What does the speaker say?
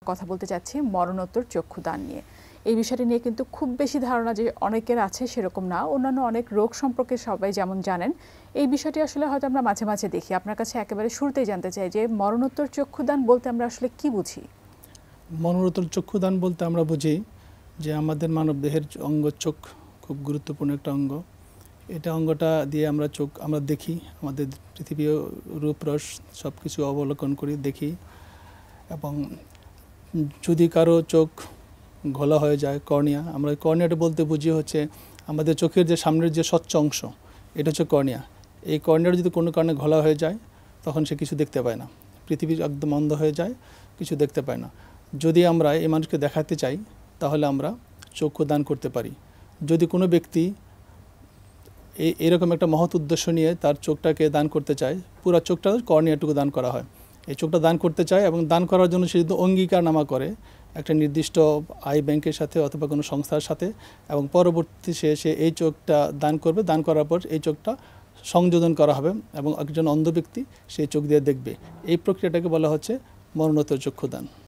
কথা বলতে চাচ্ছি মরণোত্তর চক্ষুদান নিয়ে। এই বিষয়টি নিয়ে কিন্তু খুব বেশি ধারণা যে অনেকের আছে সেরকম না। অন্যান্য অনেক রোগ সম্পর্কে সবাই যেমন জানেন, এই বিষয়টি আসলে হয়তো আমরা মাঝে মাঝে দেখি। আপনার কাছে একেবারে শুরুতেই জানতে চাই যে মরণোত্তর চক্ষুদান বলতে আমরা আসলে কি বুঝি? মরণোত্তর চক্ষুদান বলতে আমরা বুঝি যে আমাদের মানবদেহের অঙ্গ চোখ খুব গুরুত্বপূর্ণ একটা অঙ্গ। এটা অঙ্গটা দিয়ে আমরা চোখ আমরা দেখি, আমাদের পৃথিবীর রূপরস সব কিছু অবলোকন করি, দেখি। এবং যদি কারো চোখ ঘোলা হয়ে যায়, কর্নিয়া, আমরা কর্নিয়াটা বলতে বুঝি হচ্ছে আমাদের চোখের যে সামনের যে স্বচ্ছ অংশ, এটা হচ্ছে কর্নিয়া। এই কর্নিয়াটা যদি কোনো কারণে ঘোলা হয়ে যায় তখন সে কিছু দেখতে পায় না, পৃথিবী একদম অন্ধ হয়ে যায়, কিছু দেখতে পায় না। যদি আমরা এই মানুষকে দেখাতে চাই তাহলে আমরা চক্ষু দান করতে পারি। যদি কোনো ব্যক্তি এরকম একটা মহৎ উদ্দেশ্য নিয়ে তার চোখটাকে দান করতে চায়, পুরো চোখটা কর্নিয়াটুকু দান করা হয়। এই চোখটা দান করতে চায় এবং দান করার জন্য সে যদি অঙ্গীকারনামা করে একটা নির্দিষ্ট আই ব্যাংকের সাথে অথবা কোনো সংস্থার সাথে, এবং পরবর্তী সে এই চোখটা দান করবে, দান করার পর এই চোখটা সংযোজন করা হবে এবং একজন অন্ধ ব্যক্তি সেই চোখ দিয়ে দেখবে। এই প্রক্রিয়াটাকে বলা হচ্ছে মরণোত্তর চক্ষুদান।